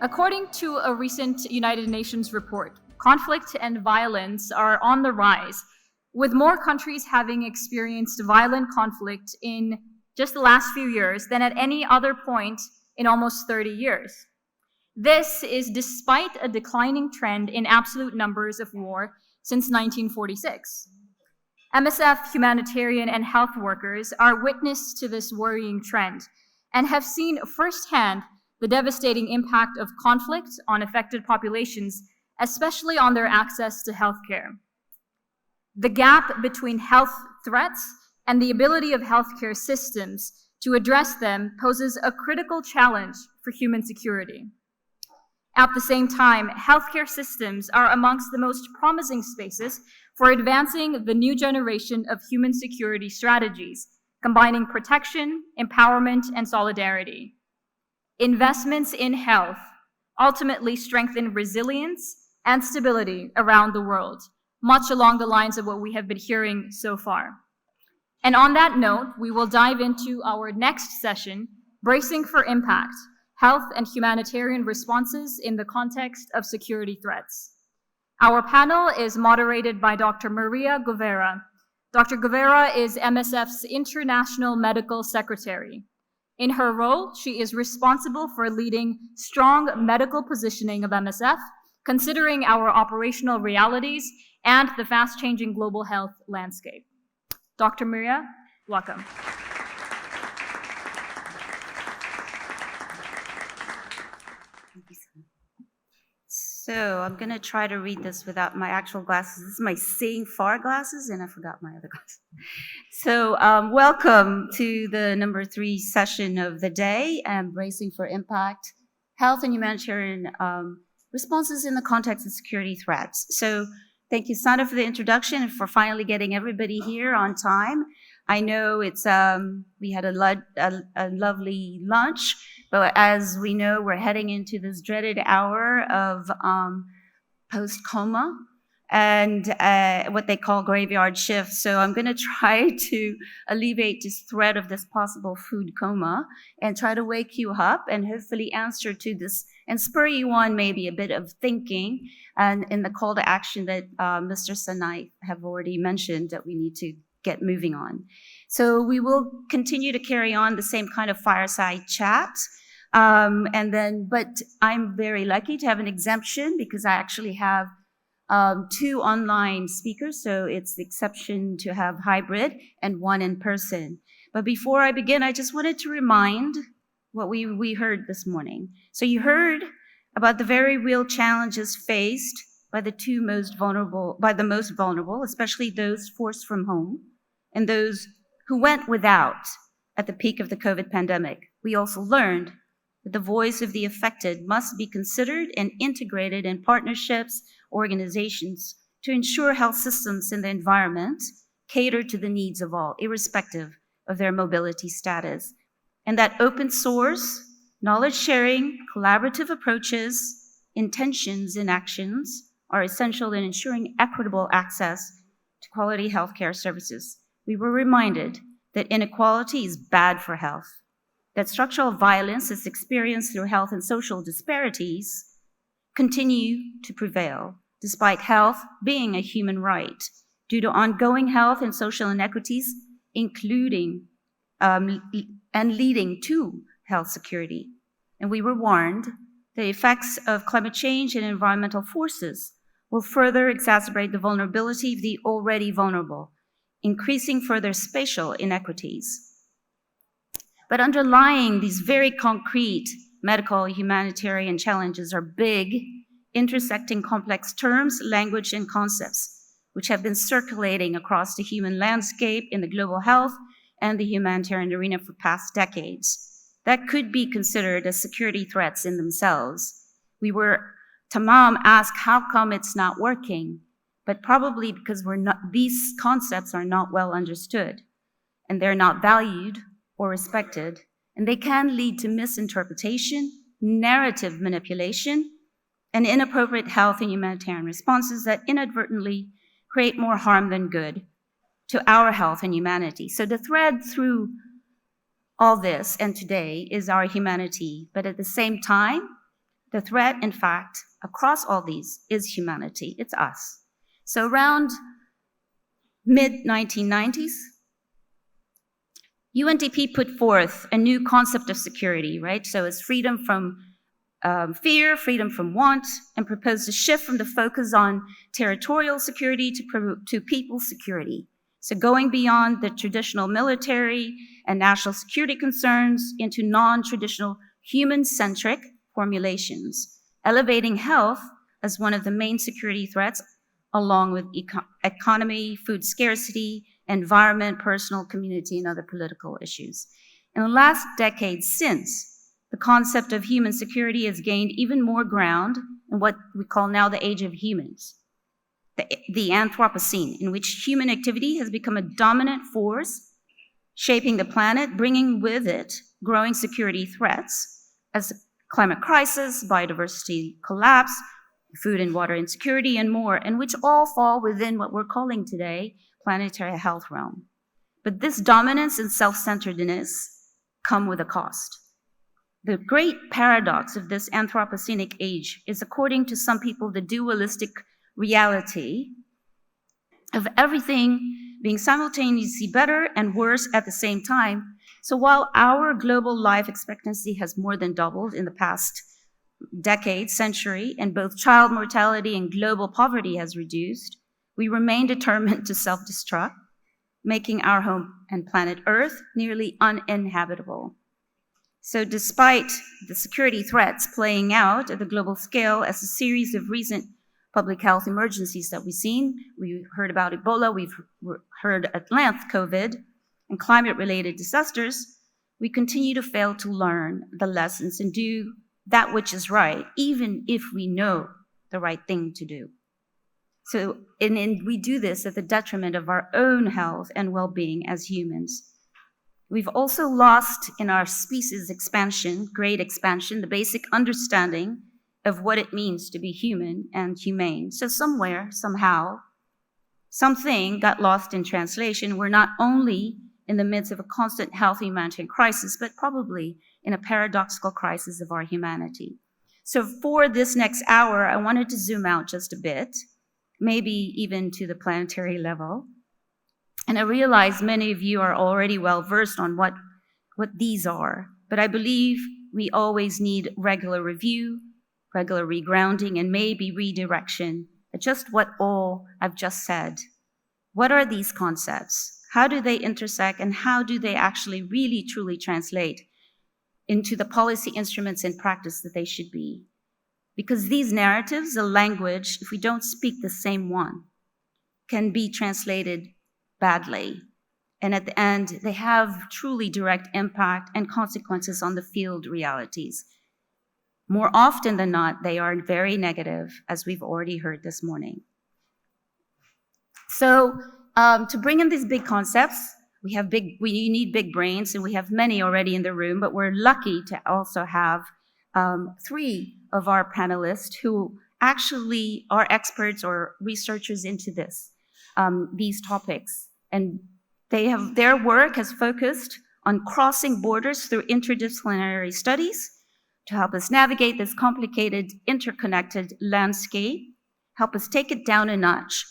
According to a recent United Nations report, conflict and violence are on the rise, with more countries having experienced violent conflict in just the last few years than at any other point in almost 30 years. This is despite a declining trend in absolute numbers of war since 1946. MSF humanitarian and health workers are witness to this worrying trend and have seen firsthand the devastating impact of conflict on affected populations, especially on their access to healthcare. The gap between health threats and the ability of healthcare systems to address them poses a critical challenge for human security. At the same time, healthcare systems are amongst the most promising spaces for advancing the new generation of human security strategies, combining protection, empowerment, and solidarity. Investments in health ultimately strengthen resilience and stability around the world, much along the lines of what we have been hearing so far. And on that note, we will dive into our next session, Bracing for Impact, Health and Humanitarian Responses in the Context of Security Threats. Our panel is moderated by Dr. Maria Guevara. Dr. Guevara is MSF's International Medical Secretary. In her role, she is responsible for leading strong medical positioning of MSF, considering our operational realities and the fast-changing global health landscape. Dr. Maria, welcome. So I'm going to try to read this without my actual glasses. This is my seeing far glasses, and I forgot my other glasses. So welcome to the number 3 session of the day, Bracing for Impact, Health and Humanitarian Responses in the Context of Security Threats. So thank you, Sana, for the introduction and for finally getting everybody here on time. I know it's we had a lovely lunch, but as we know, we're heading into this dreaded hour of post-coma and what they call graveyard shift. So I'm going to try to alleviate this threat of this possible food coma and try to wake you up and hopefully answer to this and spur you on maybe a bit of thinking and in the call to action that Mr. Sanai have already mentioned that we need to get moving on. So we will continue to carry on the same kind of fireside chat. But I'm very lucky to have an exemption because I actually have 2 online speakers. So it's the exception to have hybrid and 1 in person. But before I begin, I just wanted to remind what we heard this morning. So you heard about the very real challenges faced by the most vulnerable, especially those forced from home and those who went without at the peak of the COVID pandemic. We also learned that the voice of the affected must be considered and integrated in partnerships, organizations to ensure health systems in the environment cater to the needs of all, irrespective of their mobility status. And that open source, knowledge sharing, collaborative approaches, intentions, and actions are essential in ensuring equitable access to quality healthcare services. We were reminded that inequality is bad for health, that structural violence is experienced through health and social disparities continue to prevail, despite health being a human right, due to ongoing health and social inequities, including and leading to health security. And we were warned that the effects of climate change and environmental forces will further exacerbate the vulnerability of the already vulnerable, increasing further spatial inequities. But underlying these very concrete medical humanitarian challenges are big, intersecting complex terms, language, and concepts, which have been circulating across the human landscape in the global health and the humanitarian arena for past decades. That could be considered as security threats in themselves. Tamam asked, how come it's not working? But probably because these concepts are not well understood, and they're not valued or respected, and they can lead to misinterpretation, narrative manipulation, and inappropriate health and humanitarian responses that inadvertently create more harm than good to our health and humanity. So the thread through all this and today is our humanity, but at the same time, The threat, in fact, across all these is humanity. It's us. So around mid-1990s, UNDP put forth a new concept of security, right? So it's freedom from fear, freedom from want, and proposed a shift from the focus on territorial security to people security. So going beyond the traditional military and national security concerns into non-traditional human-centric formulations, elevating health as one of the main security threats, along with economy, food scarcity, environment, personal, community, and other political issues. In the last decade since, the concept of human security has gained even more ground in what we call now the age of humans, the Anthropocene, in which human activity has become a dominant force, shaping the planet, bringing with it growing security threats as climate crisis, biodiversity collapse, food and water insecurity, and more, and which all fall within what we're calling today planetary health realm. But this dominance and self-centeredness come with a cost. The great paradox of this Anthropocenic age is, according to some people, the dualistic reality of everything being simultaneously better and worse at the same time. So while our global life expectancy has more than doubled in the past decade, century, and both child mortality and global poverty has reduced, we remain determined to self-destruct, making our home and planet Earth nearly uninhabitable. So despite the security threats playing out at the global scale as a series of recent public health emergencies that we've seen, we heard about Ebola, we've heard at length COVID, and climate-related disasters, we continue to fail to learn the lessons and do that which is right, even if we know the right thing to do. So, and we do this at the detriment of our own health and well-being as humans. We've also lost in our species expansion, great expansion, the basic understanding of what it means to be human and humane. So somewhere, somehow, something got lost in translation. We're not only in the midst of a constant health humanitarian crisis, but probably in a paradoxical crisis of our humanity. So for this next hour, I wanted to zoom out just a bit, maybe even to the planetary level. And I realize many of you are already well versed on what these are, but I believe we always need regular review, regular regrounding, and maybe redirection at just what all I've just said. What are these concepts? How do they intersect, and how do they actually really truly translate into the policy instruments and practice that they should be? Because these narratives, the language, if we don't speak the same one, can be translated badly. And at the end, they have truly direct impact and consequences on the field realities. More often than not, they are very negative, as we've already heard this morning. So to bring in these big concepts, we need big brains, and we have many already in the room, but we're lucky to also have 3 of our panelists who actually are experts or researchers into these topics. And their work has focused on crossing borders through interdisciplinary studies to help us navigate this complicated, interconnected landscape, help us take it down a notch,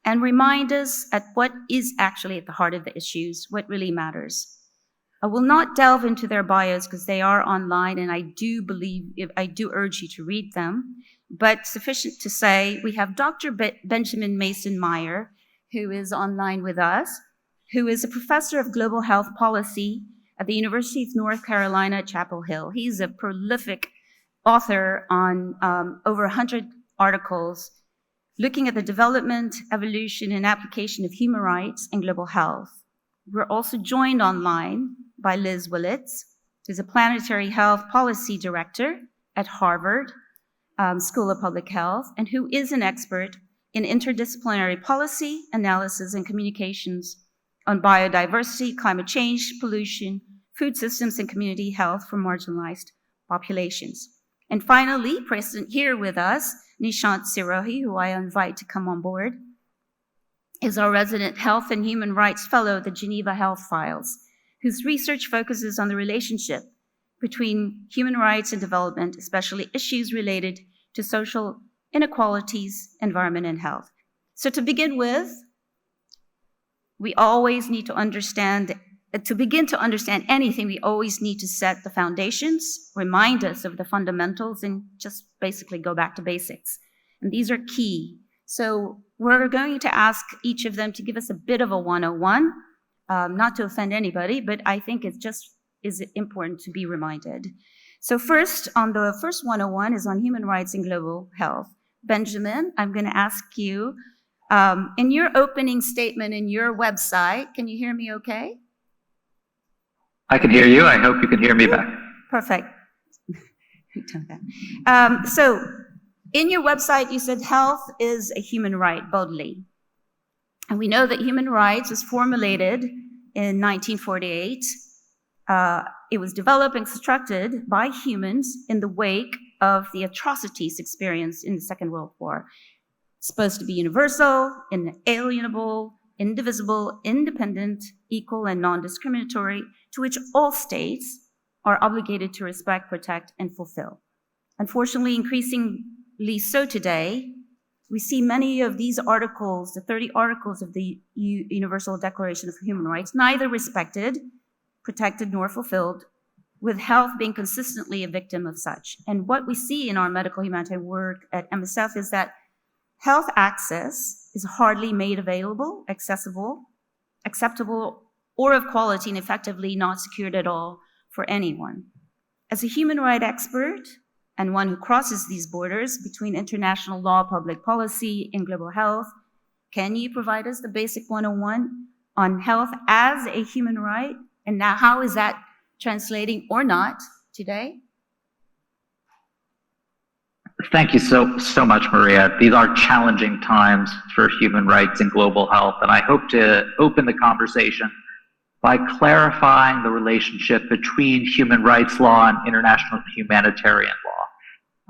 and remind us at what is actually at the heart of the issues, what really matters. I will not delve into their bios because they are online, and I do urge you to read them. But sufficient to say, we have Dr. Benjamin Mason-Meyer, who is online with us, who is a professor of global health policy at the University of North Carolina at Chapel Hill. He's a prolific author on over 100 articles looking at the development, evolution, and application of human rights and global health. We're also joined online by Liz Willits, who's a planetary health policy director at Harvard School of Public Health, and who is an expert in interdisciplinary policy, analysis, and communications on biodiversity, climate change, pollution, food systems, and community health for marginalized populations. And finally, present here with us, Nishant Sirohi, who I invite to come on board, is our resident Health and Human Rights Fellow at the Geneva Health Files, whose research focuses on the relationship between human rights and development, especially issues related to social inequalities, environment, and health. So to begin with, we always need to understand, to begin to understand anything, we always need to set the foundations, remind us of the fundamentals, and just basically go back to basics. And these are key. So we're going to ask each of them to give us a bit of a 101, not to offend anybody, but I think it just is important to be reminded. So first, on the first 101 is on human rights and global health. Benjamin, I'm going to ask you, in your opening statement in your website, can you hear me okay? I can hear you. I hope you can hear me back. Perfect. So in your website, you said health is a human right, boldly. And we know that human rights was formulated in 1948. It was developed and constructed by humans in the wake of the atrocities experienced in the Second World War. It's supposed to be universal, inalienable, indivisible, independent, equal, and non-discriminatory, to which all states are obligated to respect, protect, and fulfill. Unfortunately, increasingly so today, we see many of these articles, the 30 articles of the Universal Declaration of Human Rights, neither respected, protected, nor fulfilled, with health being consistently a victim of such. And what we see in our medical humanitarian work at MSF is that health access is hardly made available, accessible, acceptable, or of quality, and effectively not secured at all for anyone. As a human rights expert, and one who crosses these borders between international law, public policy, and global health, can you provide us the basic 101 on health as a human right? And now how is that translating or not today? Thank you so much, Maria. These are challenging times for human rights and global health, and I hope to open the conversation by clarifying the relationship between human rights law and international humanitarian law.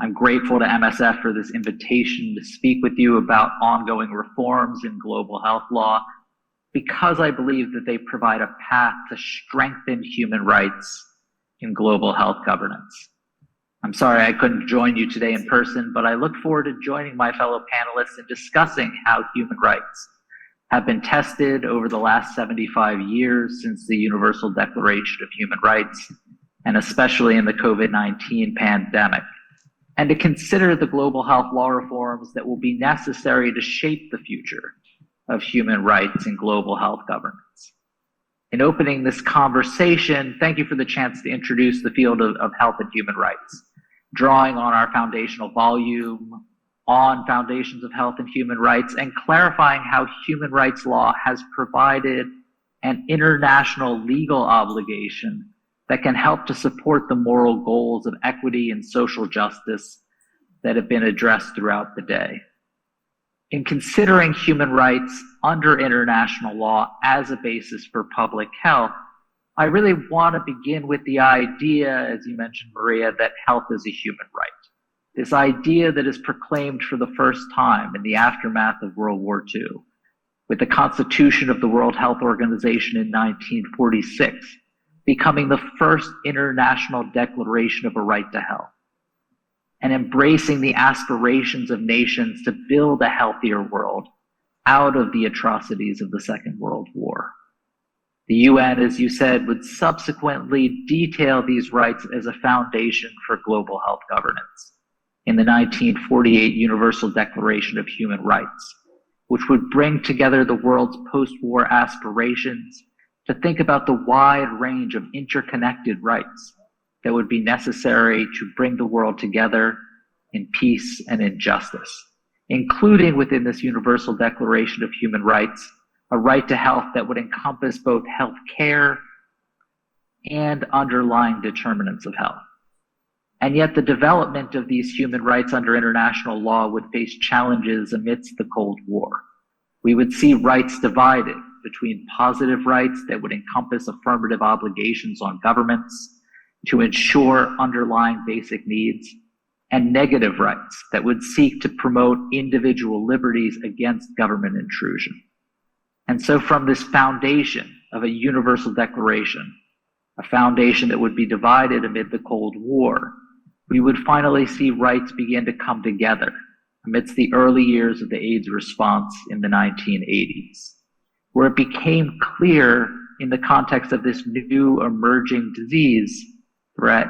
I'm grateful to MSF for this invitation to speak with you about ongoing reforms in global health law, because I believe that they provide a path to strengthen human rights in global health governance. I'm sorry I couldn't join you today in person, but I look forward to joining my fellow panelists in discussing how human rights have been tested over the last 75 years since the Universal Declaration of Human Rights, and especially in the COVID-19 pandemic, and to consider the global health law reforms that will be necessary to shape the future of human rights and global health governance. In opening this conversation, thank you for the chance to introduce the field of health and human rights, drawing on our foundational volume on foundations of health and human rights, and clarifying how human rights law has provided an international legal obligation that can help to support the moral goals of equity and social justice that have been addressed throughout the day. In considering human rights under international law as a basis for public health, I really want to begin with the idea, as you mentioned, Maria, that health is a human right. This idea that is proclaimed for the first time in the aftermath of World War II, with the Constitution of the World Health Organization in 1946, becoming the first international declaration of a right to health, and embracing the aspirations of nations to build a healthier world out of the atrocities of the Second World War. The UN, as you said, would subsequently detail these rights as a foundation for global health governance in the 1948 Universal Declaration of Human Rights, which would bring together the world's post-war aspirations to think about the wide range of interconnected rights that would be necessary to bring the world together in peace and in justice, including within this Universal Declaration of Human Rights, a right to health that would encompass both health care and underlying determinants of health. And yet the development of these human rights under international law would face challenges amidst the Cold War. We would see rights divided between positive rights that would encompass affirmative obligations on governments to ensure underlying basic needs, and negative rights that would seek to promote individual liberties against government intrusion. And so from this foundation of a universal declaration a foundation that would be divided amid the Cold War, we would finally see rights begin to come together amidst the early years of the AIDS response in the 1980s, where it became clear in the context of this new emerging disease threat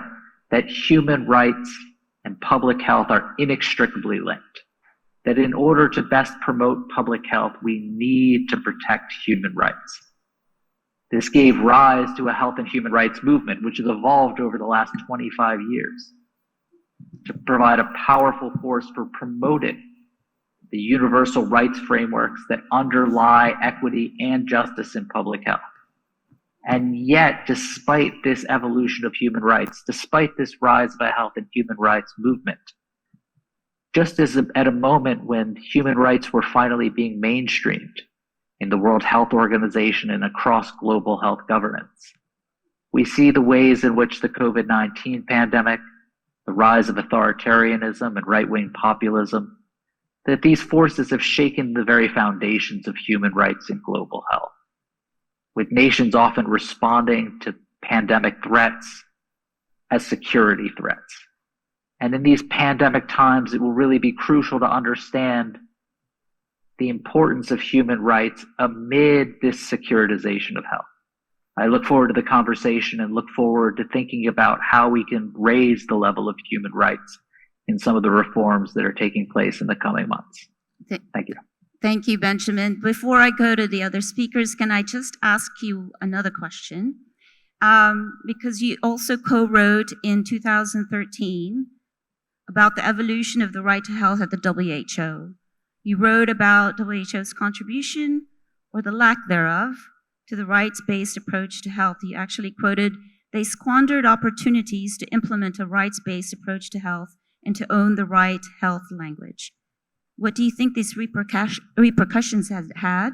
that human rights and public health are inextricably linked. That in order to best promote public health, we need to protect human rights. This gave rise to a health and human rights movement, which has evolved over the last 25 years to provide a powerful force for promoting the universal rights frameworks that underlie equity and justice in public health. And yet, despite this evolution of human rights, despite this rise of a health and human rights movement, just as at a moment when human rights were finally being mainstreamed in the World Health Organization and across global health governance, we see the ways in which the COVID-19 pandemic, the rise of authoritarianism and right-wing populism, that these forces have shaken the very foundations of human rights in global health, with nations often responding to pandemic threats as security threats. And in these pandemic times, it will really be crucial to understand the importance of human rights amid this securitization of health. I look forward to the conversation and look forward to thinking about how we can raise the level of human rights in some of the reforms that are taking place in the coming months. Thank you. Thank you, Benjamin. Before I go to the other speakers, can I just ask you another question? Because you also co-wrote in 2013 about the evolution of the right to health at the WHO. You wrote about WHO's contribution, or the lack thereof, to the rights-based approach to health. You actually quoted, "They squandered opportunities to implement a rights-based approach to health and to own the right health language." What do you think these repercussions has had?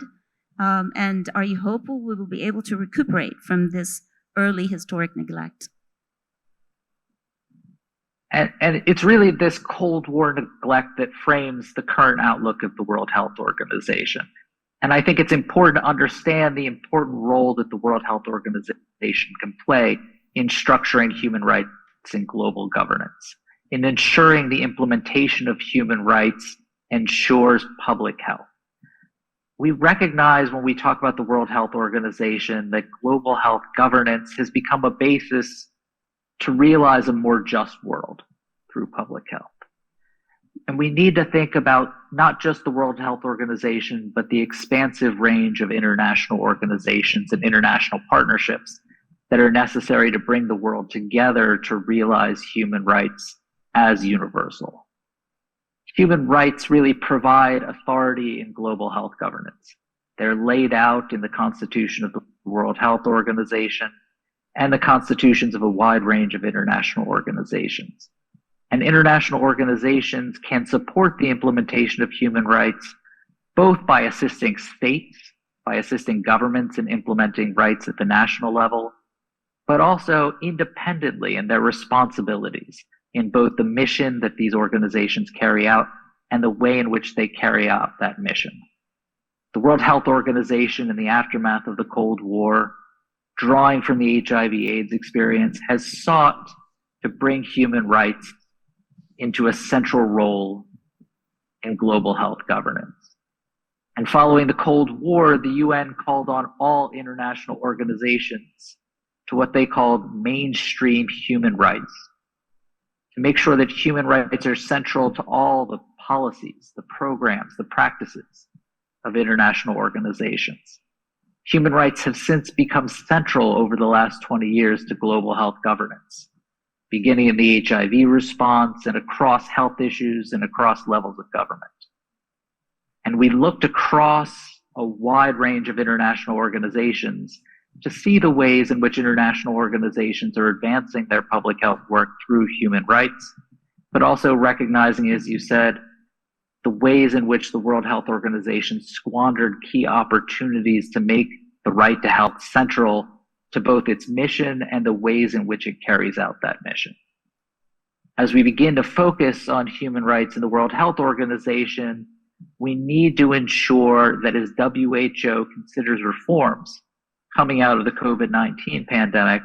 And are you hopeful we will be able to recuperate from this early historic neglect? And it's really this Cold War neglect that frames the current outlook of the World Health Organization. And I think it's important to understand the important role that the World Health Organization can play in structuring human rights in global governance, in ensuring the implementation of human rights ensures public health. We recognize when we talk about the World Health Organization that global health governance has become a basis to realize a more just world through public health. And we need to think about not just the World Health Organization, but the expansive range of international organizations and international partnerships that are necessary to bring the world together to realize human rights as universal. Human rights really provide authority in global health governance. They're laid out in the Constitution of the World Health Organization and the constitutions of a wide range of international organizations. And international organizations can support the implementation of human rights both by assisting states, by assisting governments in implementing rights at the national level, but also independently in their responsibilities in both the mission that these organizations carry out and the way in which they carry out that mission. The World Health Organization, in the aftermath of the Cold War, drawing from the HIV/AIDS experience, has sought to bring human rights into a central role in global health governance. And following the Cold War, the UN called on all international organizations to what they called mainstream human rights, to make sure that human rights are central to all the policies, the programs, the practices of international organizations. Human rights have since become central over the last 20 years to global health governance, beginning in the HIV response and across health issues and across levels of government. And we looked across a wide range of international organizations to see the ways in which international organizations are advancing their public health work through human rights, but also recognizing, as you said, the ways in which the World Health Organization squandered key opportunities to make the right to health central to both its mission and the ways in which it carries out that mission. As we begin to focus on human rights in the World Health Organization, we need to ensure that as WHO considers reforms coming out of the COVID-19 pandemic,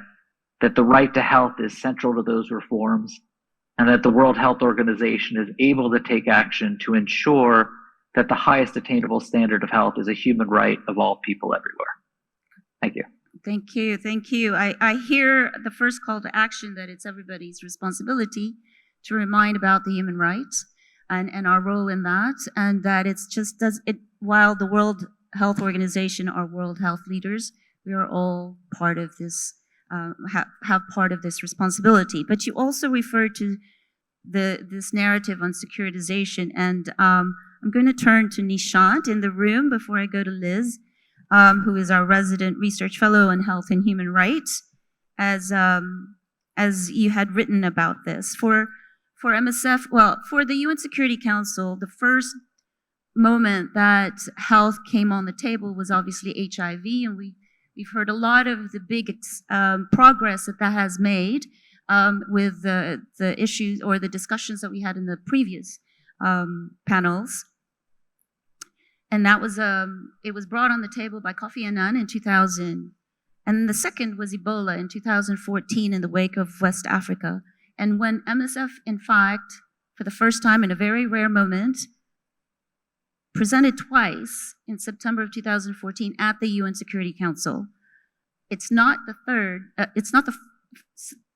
that the right to health is central to those reforms, and that the World Health Organization is able to take action to ensure that the highest attainable standard of health is a human right of all people everywhere. Thank you. Thank you. Thank you. I hear the first call to action that it's everybody's responsibility to remind about the human rights and our role in that, and that it's just while the World Health Organization are world health leaders, we are all part of this, have part of this responsibility. But you also refer to this narrative on securitization, and I'm going to turn to Nishant in the room before I go to Liz, who is our resident research fellow in health and human rights, as you had written about this. For MSF, well, for the UN Security Council, the first moment that health came on the table was obviously HIV, and we've heard a lot of the big progress that has made with the issues or the discussions that we had in the previous panels. And that was it was brought on the table by Kofi Annan in 2000, and the second was Ebola in 2014 in the wake of West Africa. And when MSF, in fact, for the first time in a very rare moment, presented twice in September of 2014 at the UN Security Council. It's not the third. It's not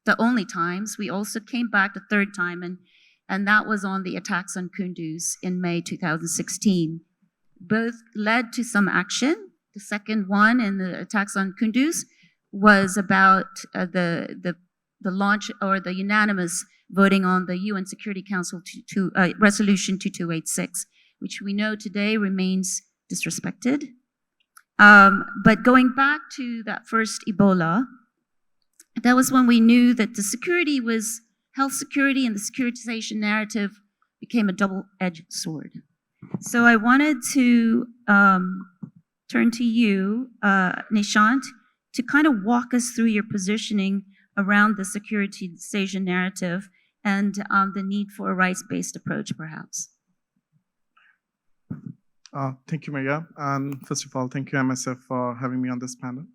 the only times. We also came back the third time, and that was on the attacks on Kunduz in May 2016. Both led to some action. The second one, in the attacks on Kunduz, was about the launch or the unanimous voting on the UN Security Council Resolution 2286, which we know today remains disrespected. But going back to that first Ebola, that was when we knew that the security was health security, and the securitization narrative became a double-edged sword. So I wanted to turn to you, Nishant, to kind of walk us through your positioning around the securitization narrative and the need for a rights-based approach, perhaps. Thank you, Maya. And first of all, thank you, MSF, for having me on this panel.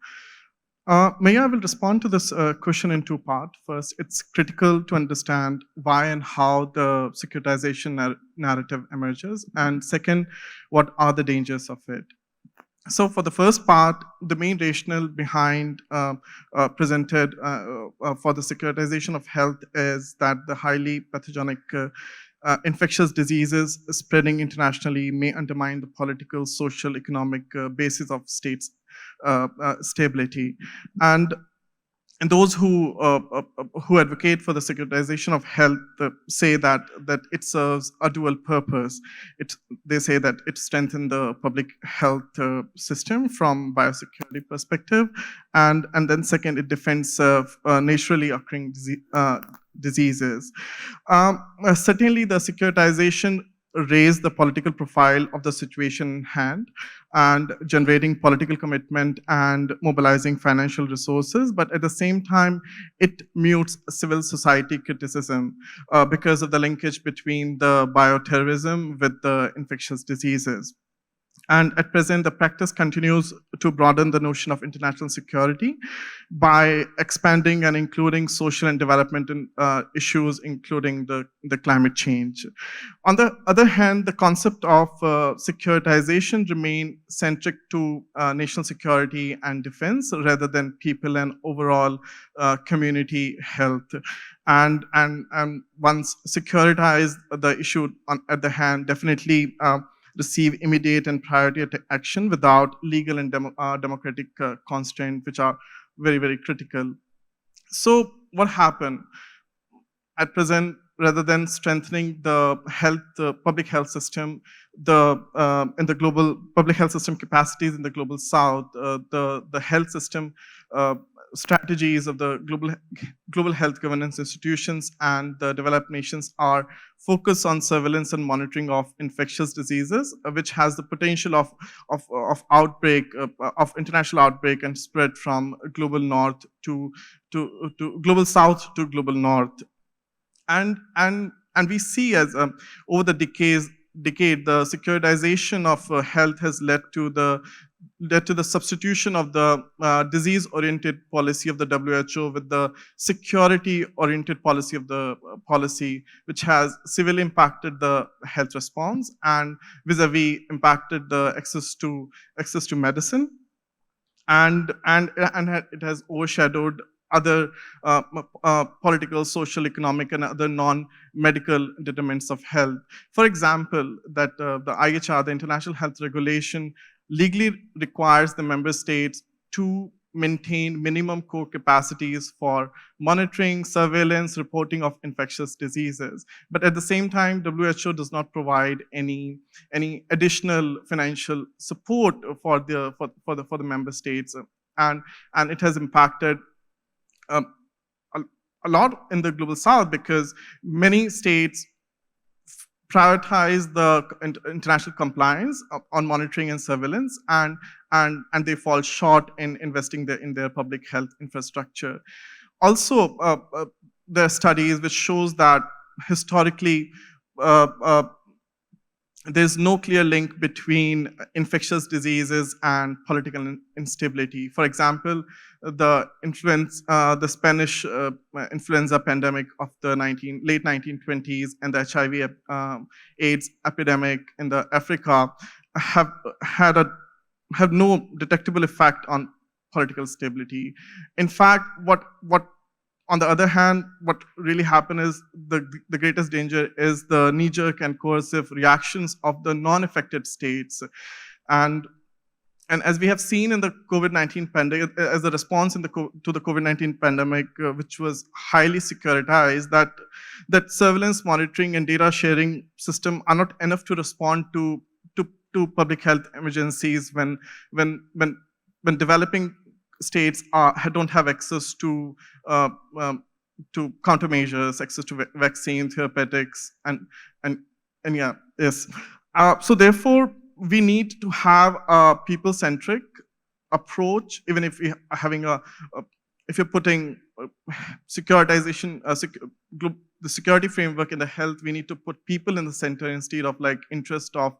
Maya, I will respond to this question in two parts. First, it's critical to understand why and how the securitization narrative emerges. And second, what are the dangers of it? So for the first part, the main rationale behind presented for the securitization of health is that the highly pathogenic infectious diseases spreading internationally may undermine the political, social, economic basis of states' stability. And those who advocate for the securitization of health say that it serves a dual purpose. They say that it strengthens the public health system from biosecurity perspective, and then second, it defends naturally occurring diseases. Certainly, the securitization raised the political profile of the situation in hand and generating political commitment and mobilizing financial resources, but at the same time, it mutes civil society criticism because of the linkage between the bioterrorism with the infectious diseases. And at present, the practice continues to broaden the notion of international security by expanding and including social and development issues, including the climate change. On the other hand, the concept of securitization remain centric to national security and defense rather than people and overall community health. And once securitized, the issue at the hand definitely receive immediate and priority action without legal and democratic constraints, which are very, very critical. So what happened? At present, rather than strengthening the public health system, in the global public health system capacities in the global south, the health system strategies of the global health governance institutions and the developed nations are focused on surveillance and monitoring of infectious diseases, which has the potential of outbreak, of international outbreak and spread from global north to global south to global north. And we see as over the decade, the securitization of health has led to the led to the substitution of the disease-oriented policy of the WHO with the security-oriented policy of the policy, which has severely impacted the health response and vis-a-vis impacted the access to medicine, and it has overshadowed other political, social, economic, and other non-medical determinants of health. For example, that the IHR, the International Health Regulation, legally requires the member states to maintain minimum core capacities for monitoring, surveillance, reporting of infectious diseases. But at the same time, WHO does not provide any additional financial support for the member states, and it has impacted a lot in the global south, because many states prioritize the international compliance on monitoring and surveillance, and they fall short in investing in their public health infrastructure. Also, there are studies which shows that historically there's no clear link between infectious diseases and political instability. For example, the Spanish influenza pandemic of the late 1920s and the HIV AIDS epidemic in the Africa have no detectable effect on political stability. In fact, what on the other hand, what really happened is the greatest danger is the knee-jerk and coercive reactions of the non-affected states. And as we have seen in the COVID-19 pandemic, as a response to the COVID-19 pandemic, which was highly securitized, that surveillance, monitoring, and data sharing system are not enough to respond to public health emergencies when developing states don't have access to countermeasures, access to vaccine, therapeutics, and yeah, yes. So therefore, we need to have a people-centric approach. Even if we are having if you're putting securitization, the security framework in the health, we need to put people in the center instead of like interest of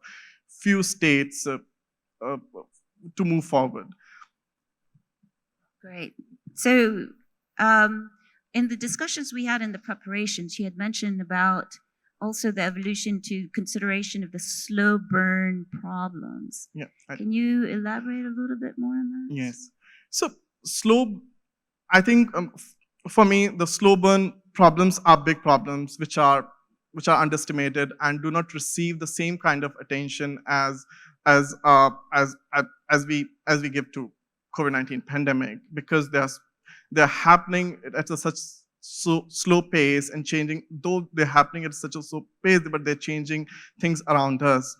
few states to move forward. Great. So in the discussions we had in the preparations, you had mentioned about also the evolution to consideration of the slow burn problems. Yeah. Can you elaborate a little bit more on that? Yes. So I think for me, the slow burn problems are big problems which are underestimated and do not receive the same kind of attention as we give to COVID-19 pandemic, because they're happening at such slow pace and changing. Though they're happening at such a slow pace, but they're changing things around us,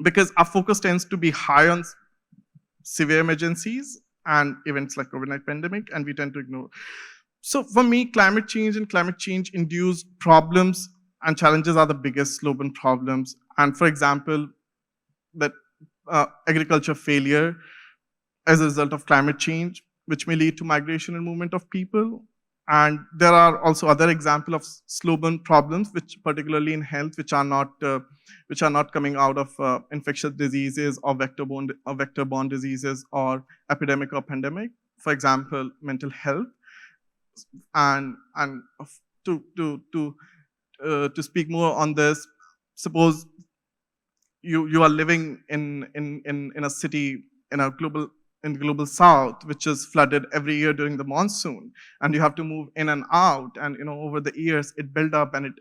because our focus tends to be high on severe emergencies and events like COVID-19 pandemic, and we tend to ignore. So for me, climate change and climate change induced problems and challenges are the biggest slow burn problems. And for example, that agriculture failure as a result of climate change, which may lead to migration and movement of people. And there are also other examples of slow burn problems, which particularly in health, which are not coming out of infectious diseases or vector-borne diseases or epidemic or pandemic. For example, mental health. And to speak more on this, suppose you are living in a city in the global south, which is flooded every year during the monsoon, and you have to move in and out, and over the years it built up, and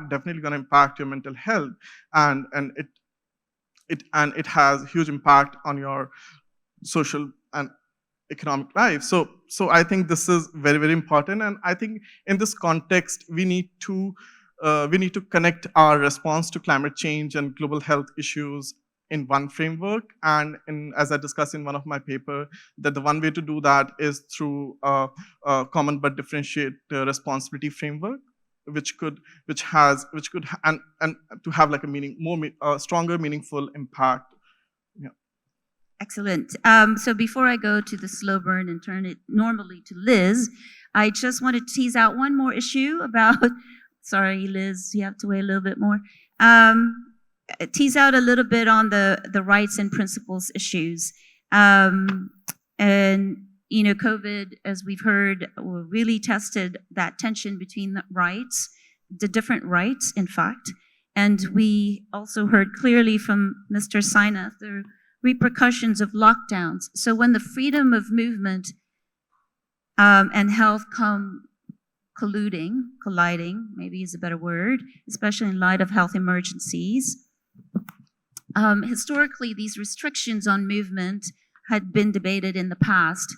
definitely going to impact your mental health, and it has huge impact on your social and economic life. So I think this is very, very important, and I think in this context we need to connect our response to climate change and global health issues in one framework. And as I discussed in one of my paper, that the one way to do that is through a common but differentiate responsibility framework, which could and to have like a stronger, meaningful impact. Yeah. Excellent. So before I go to the slow burn and turn it normally to Liz, I just want to tease out one more issue about. Sorry, Liz, you have to wait a little bit more. Tease out a little bit on the rights and principles issues. And, you know, COVID, as we've heard, really tested that tension between the rights, the different rights, in fact. And we also heard clearly from Mr. Sainath the repercussions of lockdowns. So when the freedom of movement and health come colliding, maybe is a better word, especially in light of health emergencies. Historically, these restrictions on movement had been debated in the past,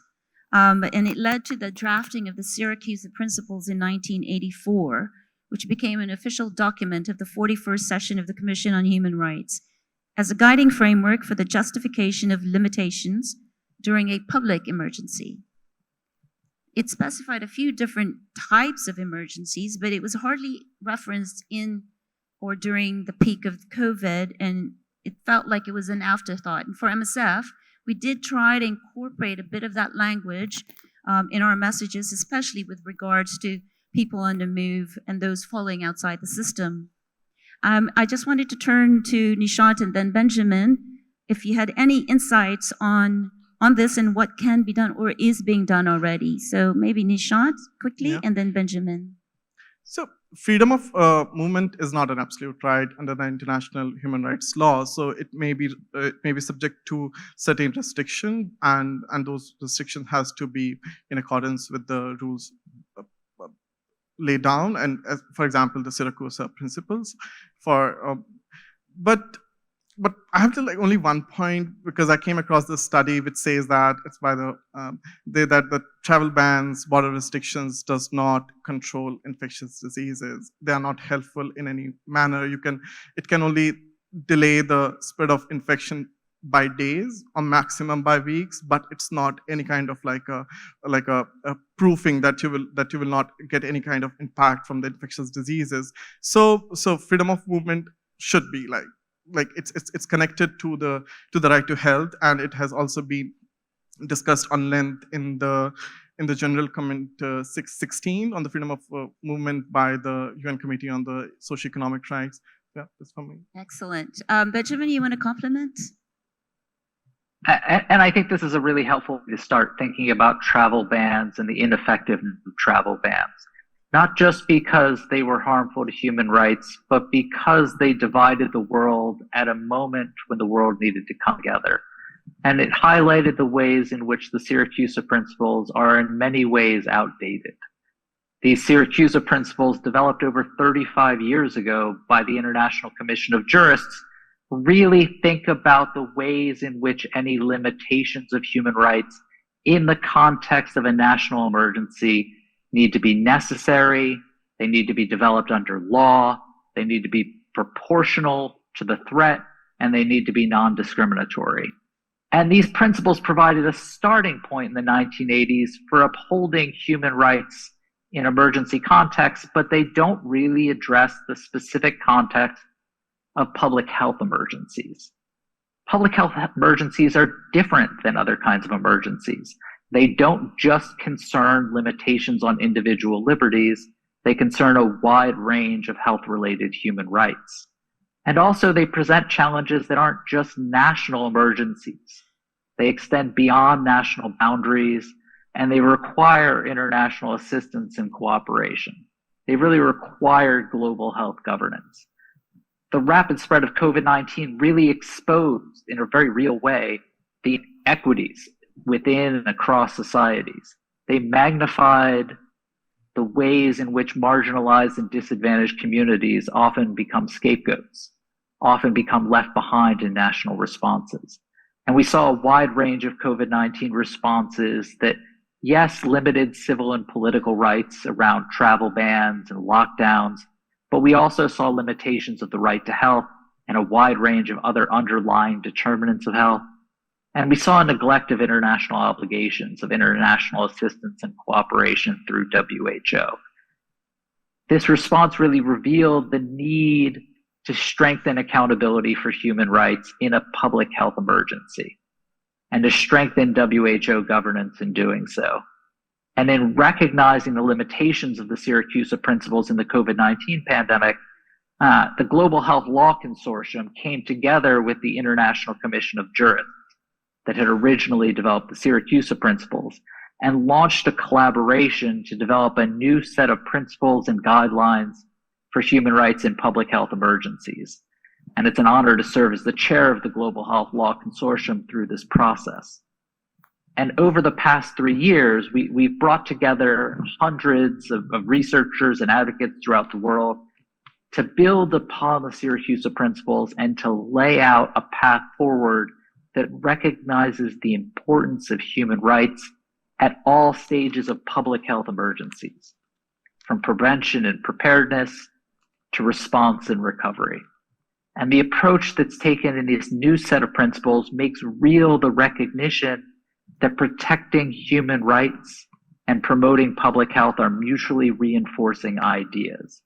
and it led to the drafting of the Syracuse Principles in 1984, which became an official document of the 41st session of the Commission on Human Rights as a guiding framework for the justification of limitations during a public emergency. It specified a few different types of emergencies, but it was hardly referenced in or during the peak of COVID, and it felt like it was an afterthought. And for MSF, we did try to incorporate a bit of that language in our messages, especially with regards to people on the move and those falling outside the system. I just wanted to turn to Nishant and then Benjamin, if you had any insights on this and what can be done or is being done already. So maybe Nishant quickly, and then Benjamin. So freedom of movement is not an absolute right under the international human rights law. So it may be subject to certain restriction, and those restrictions has to be in accordance with the rules laid down, and for example, the Syracuse Principles. But I have to only one point, because I came across this study which says that it's by that the travel bans, border restrictions does not control infectious diseases. They are not helpful in any manner. It can only delay the spread of infection by days or maximum by weeks, but it's not any kind of like a proofing that you will not get any kind of impact from the infectious diseases. So freedom of movement should be like it's connected to the right to health, and it has also been discussed on length in the General Comment 616 on the freedom of movement by the UN Committee on the Socioeconomic Rights. Yeah, that's from me. Excellent. Benjamin, you want to compliment? And I think this is a really helpful way to start thinking about travel bans and the ineffectiveness of travel bans. Not just because they were harmful to human rights, but because they divided the world at a moment when the world needed to come together. And it highlighted the ways in which the Syracuse Principles are in many ways outdated. These Syracuse Principles, developed over 35 years ago by the International Commission of Jurists, really think about the ways in which any limitations of human rights in the context of a national emergency need to be necessary, they need to be developed under law, they need to be proportional to the threat, and they need to be non-discriminatory. And these principles provided a starting point in the 1980s for upholding human rights in emergency contexts, but they don't really address the specific context of public health emergencies. Public health emergencies are different than other kinds of emergencies. They don't just concern limitations on individual liberties, they concern a wide range of health-related human rights. And also they present challenges that aren't just national emergencies. They extend beyond national boundaries, and they require international assistance and cooperation. They really require global health governance. The rapid spread of COVID-19 really exposed, in a very real way, the inequities within and across societies. They magnified the ways in which marginalized and disadvantaged communities often become scapegoats, often become left behind in national responses. And we saw a wide range of COVID-19 responses that, yes, limited civil and political rights around travel bans and lockdowns, but we also saw limitations of the right to health and a wide range of other underlying determinants of health. And we saw a neglect of international obligations, of international assistance and cooperation through WHO. This response really revealed the need to strengthen accountability for human rights in a public health emergency, and to strengthen WHO governance in doing so. And in recognizing the limitations of the Syracuse Principles in the COVID-19 pandemic, the Global Health Law Consortium came together with the International Commission of Jurists that had originally developed the Syracuse Principles and launched a collaboration to develop a new set of principles and guidelines for human rights in public health emergencies. And it's an honor to serve as the chair of the Global Health Law Consortium through this process. And over the past 3 years, we've brought together hundreds of researchers and advocates throughout the world to build upon the Syracuse Principles and to lay out a path forward that recognizes the importance of human rights at all stages of public health emergencies, from prevention and preparedness to response and recovery. And the approach that's taken in this new set of principles makes real the recognition that protecting human rights and promoting public health are mutually reinforcing ideas,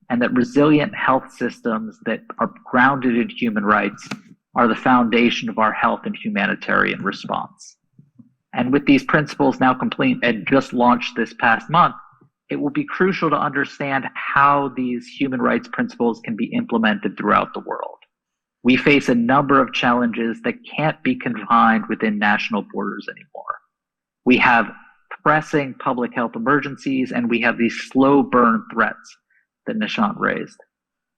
and that resilient health systems that are grounded in human rights are the foundation of our health and humanitarian response. And with these principles now complete and just launched this past month, it will be crucial to understand how these human rights principles can be implemented throughout the world. We face a number of challenges that can't be confined within national borders anymore. We have pressing public health emergencies, and we have these slow burn threats that Nishant raised.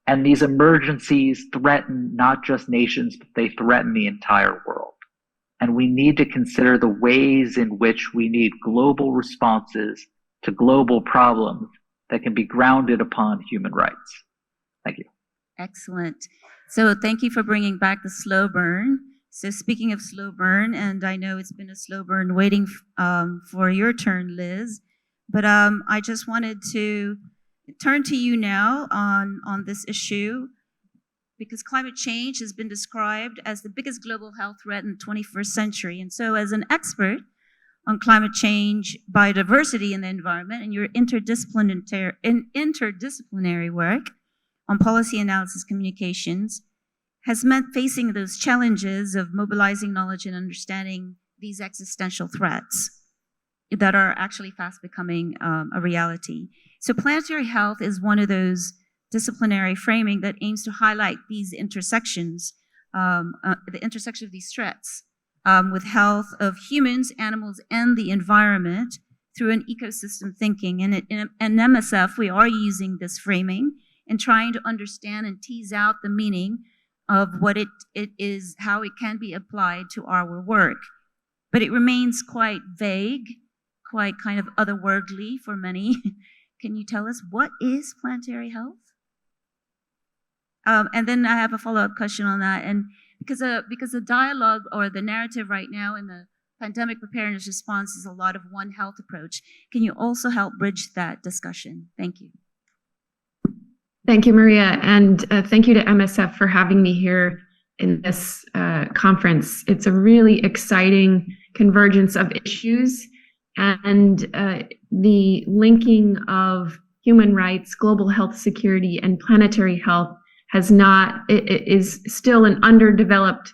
And these emergencies threaten not just nations, but they threaten the entire world. And we need to consider the ways in which we need global responses to global problems that can be grounded upon human rights. Thank you. Excellent. So thank you for bringing back the slow burn. So speaking of slow burn, and I know it's been a slow burn waiting for your turn, Liz, but I just wanted to turn to you now on this issue, because climate change has been described as the biggest global health threat in the 21st century. And so as an expert on climate change, biodiversity, and the environment, and your interdisciplinary work on policy analysis communications has meant facing those challenges of mobilizing knowledge and understanding these existential threats that are actually fast becoming a reality. So planetary health is one of those disciplinary framing that aims to highlight these intersections, the intersection of these threats with health of humans, animals, and the environment through an ecosystem thinking. And in MSF, we are using this framing and trying to understand and tease out the meaning of what it is, how it can be applied to our work. But it remains quite vague, quite kind of otherworldly for many. Can you tell us what is planetary health? And then I have a follow-up question on that. And because the dialogue or the narrative right now in the pandemic preparedness response is a lot of One Health approach, can you also help bridge that discussion? Thank you. Thank you, Maria, and thank you to MSF for having me here in this conference. It's a really exciting convergence of issues, and the linking of human rights, global health security, and planetary health is still an underdeveloped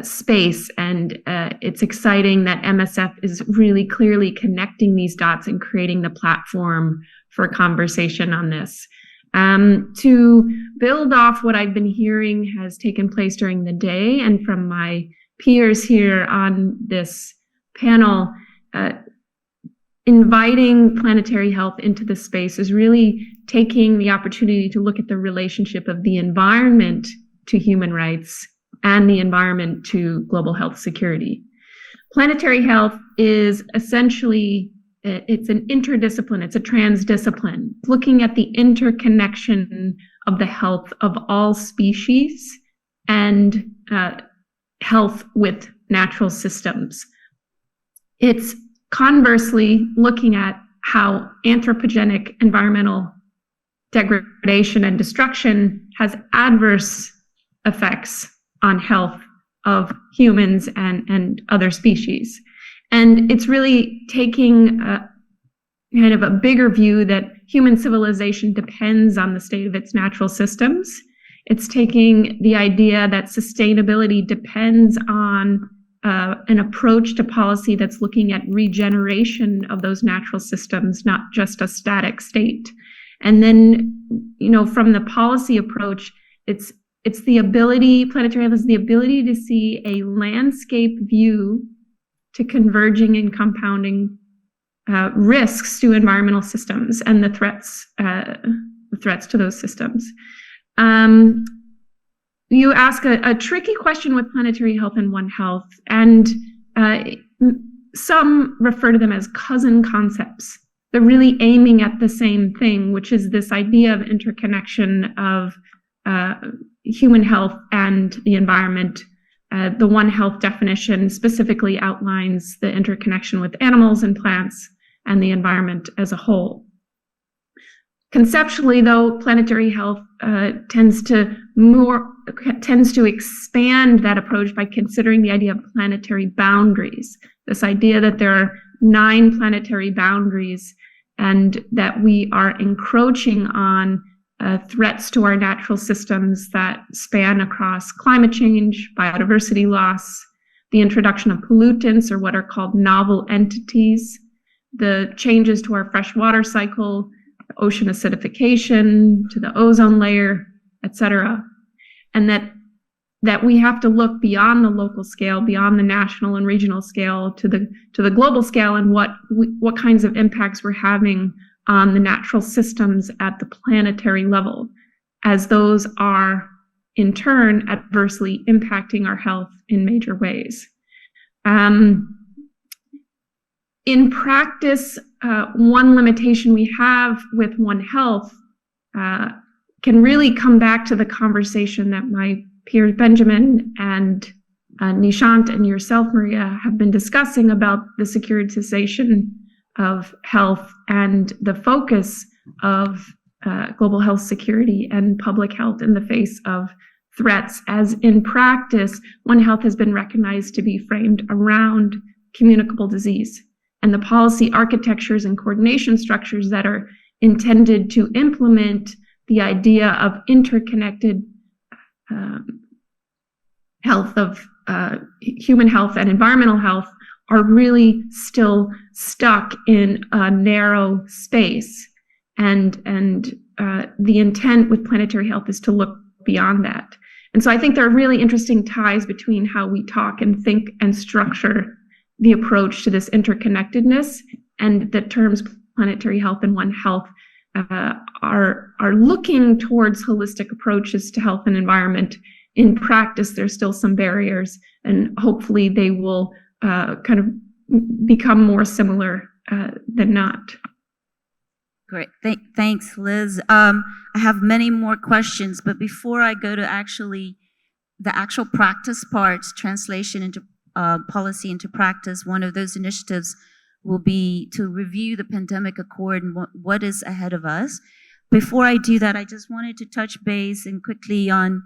space, and it's exciting that MSF is really clearly connecting these dots and creating the platform for conversation on this. To build off what I've been hearing has taken place during the day and from my peers here on this panel, inviting planetary health into the space is really taking the opportunity to look at the relationship of the environment to human rights and the environment to global health security. Planetary health is essentially, it's an interdiscipline, it's a transdiscipline, looking at the interconnection of the health of all species and health with natural systems. It's conversely looking at how anthropogenic environmental degradation and destruction has adverse effects on health of humans and other species. And it's really taking kind of a bigger view that human civilization depends on the state of its natural systems. It's taking the idea that sustainability depends on an approach to policy that's looking at regeneration of those natural systems, not just a static state. And then, from the policy approach, it's it's the ability, planetary health is the ability to see a landscape view to converging and compounding risks to environmental systems and the threats to those systems. You ask a tricky question with planetary health and One Health, and some refer to them as cousin concepts. They're really aiming at the same thing, which is this idea of interconnection of human health and the environment. The One Health definition specifically outlines the interconnection with animals and plants and the environment as a whole. Conceptually, though, planetary health tends to expand that approach by considering the idea of planetary boundaries. This idea that there are 9 planetary boundaries and that we are encroaching on threats to our natural systems that span across climate change, biodiversity loss, the introduction of pollutants or what are called novel entities, the changes to our freshwater cycle, ocean acidification, to the ozone layer, etc. And that we have to look beyond the local scale, beyond the national and regional scale, to the global scale, and what kinds of impacts we're having on the natural systems at the planetary level, as those are in turn adversely impacting our health in major ways. In practice, one limitation we have with One Health can really come back to the conversation that my peers Benjamin and Nishant and yourself, Maria, have been discussing about the securitization of health and the focus of global health security and public health in the face of threats, as in practice, One Health has been recognized to be framed around communicable disease and the policy architectures and coordination structures that are intended to implement the idea of interconnected health of human health and environmental health are really still stuck in a narrow space. And the intent with planetary health is to look beyond that. And so I think there are really interesting ties between how we talk and think and structure the approach to this interconnectedness, and the terms planetary health and One Health are looking towards holistic approaches to health and environment. In practice, there's still some barriers, and hopefully they will kind of become more similar than not. Great. Thanks, Liz. I have many more questions, but before I go to the actual practice parts, translation into policy into practice, one of those initiatives will be to review the pandemic accord and what is ahead of us. Before I do that, I just wanted to touch base and quickly on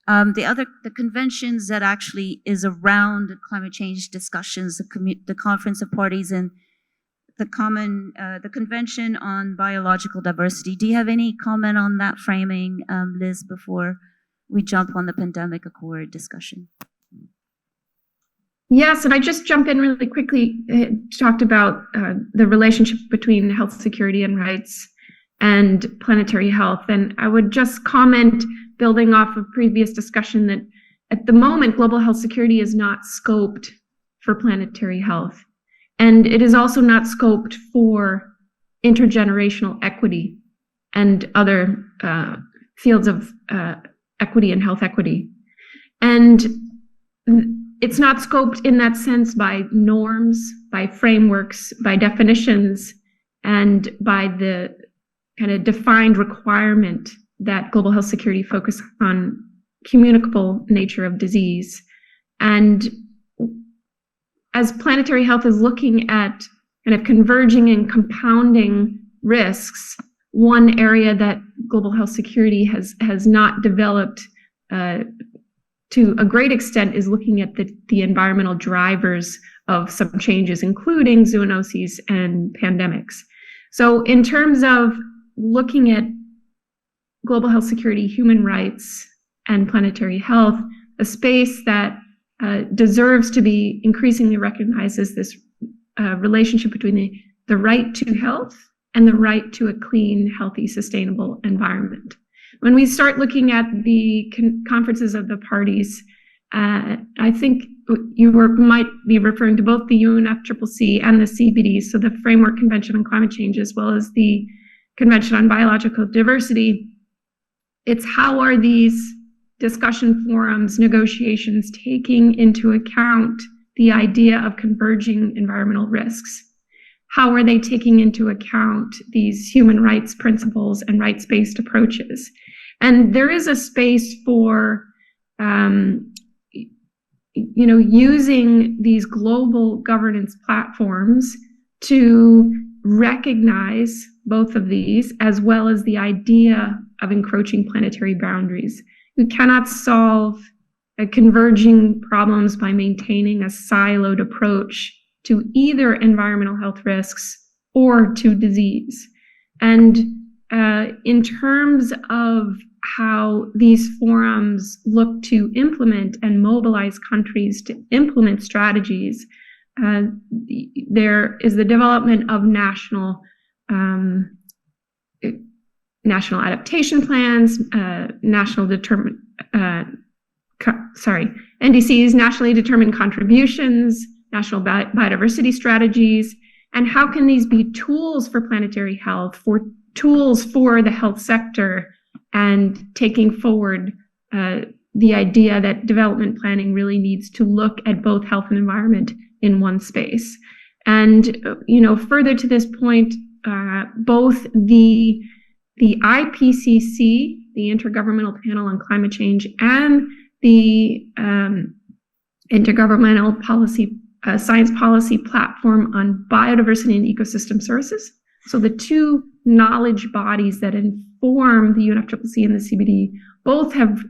the conventions that actually is around climate change discussions, the Conference of Parties and the Convention on Biological Diversity. Do you have any comment on that framing, Liz, before we jump on the pandemic accord discussion? Yes, and I just jump in really quickly. Talked about the relationship between health security and rights and planetary health. And I would just comment, building off of previous discussion, that at the moment, global health security is not scoped for planetary health. And it is also not scoped for intergenerational equity and other fields of equity and health equity. And it's not scoped in that sense by norms, by frameworks, by definitions, and by the kind of defined requirement that global health security focus on communicable nature of disease. And as planetary health is looking at kind of converging and compounding risks, one area that global health security has not developed to a great extent is looking at the environmental drivers of some changes, including zoonoses and pandemics. So in terms of looking at global health security, human rights, and planetary health, a space that deserves to be increasingly recognized as this relationship between the right to health and the right to a clean, healthy, sustainable environment. When we start looking at the conferences of the parties, I think you might be referring to both the UNFCCC and the CBD, so the Framework Convention on Climate Change, as well as the Convention on Biological Diversity. It's how are these discussion forums, negotiations, taking into account the idea of converging environmental risks? How are they taking into account these human rights principles and rights-based approaches? And there is a space for using these global governance platforms to recognize both of these, as well as the idea of encroaching planetary boundaries. We cannot solve converging problems by maintaining a siloed approach to either environmental health risks or to disease. And in terms of how these forums look to implement and mobilize countries to implement strategies, there is the development of national adaptation plans, NDCs, nationally determined contributions, national biodiversity strategies, and how can these be tools for planetary health, for tools for the health sector, and taking forward the idea that development planning really needs to look at both health and environment in one space. And further to this point, both the IPCC, the Intergovernmental Panel on Climate Change, and the Intergovernmental Science Policy Platform on Biodiversity and Ecosystem Services, so the two knowledge bodies that inform the UNFCCC and the CBD, both have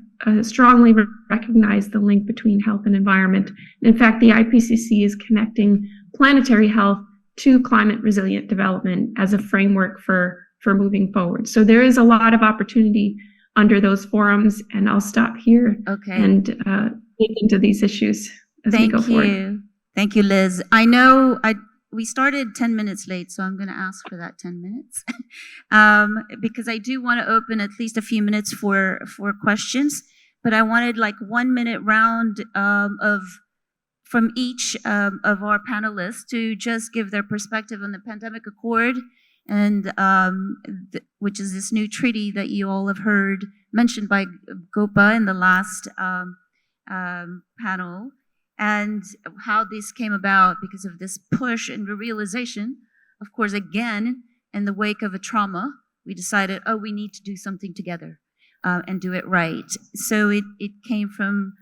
strongly recognized the link between health and environment. In fact, the IPCC is connecting planetary health to climate resilient development as a framework for moving forward. So there is a lot of opportunity under those forums, and I'll stop here and dig into these issues as we go forward. Thank you, Liz. I know we started 10 minutes late, so I'm going to ask for that 10 minutes because I do want to open at least a few minutes for questions, but I wanted like 1 minute round from each of our panelists to just give their perspective on the Pandemic Accord, and which is this new treaty that you all have heard mentioned by Gopa in the last panel, and how this came about because of this push and the realization, of course, again, in the wake of a trauma, we decided, we need to do something together and do it right. So it came from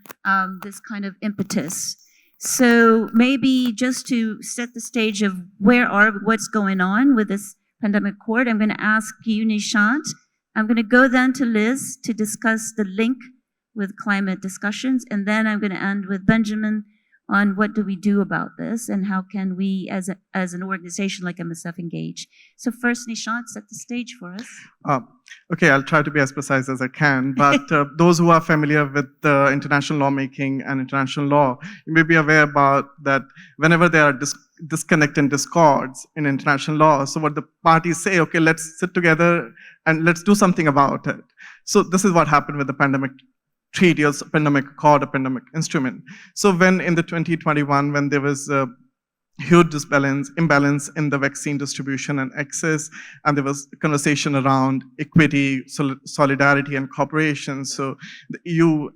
this kind of impetus. So maybe just to set the stage of what's going on with this Pandemic Accord, I'm going to ask you, Nishant. I'm going to go then to Liz to discuss the link with climate discussions, and then I'm going to end with Benjamin on what do we do about this and how can we as an organization like MSF engage. So first, Nishant, set the stage for us. Okay, I'll try to be as precise as I can, but those who are familiar with international lawmaking and international law, you may be aware about that whenever there are disconnect and discords in international law, so what the parties say, okay, let's sit together and let's do something about it. So this is what happened with the pandemic treaty or pandemic accord or pandemic instrument. So when in the 2021, when there was a huge imbalance in the vaccine distribution and access, and there was conversation around equity, solidarity, and cooperation. So the EU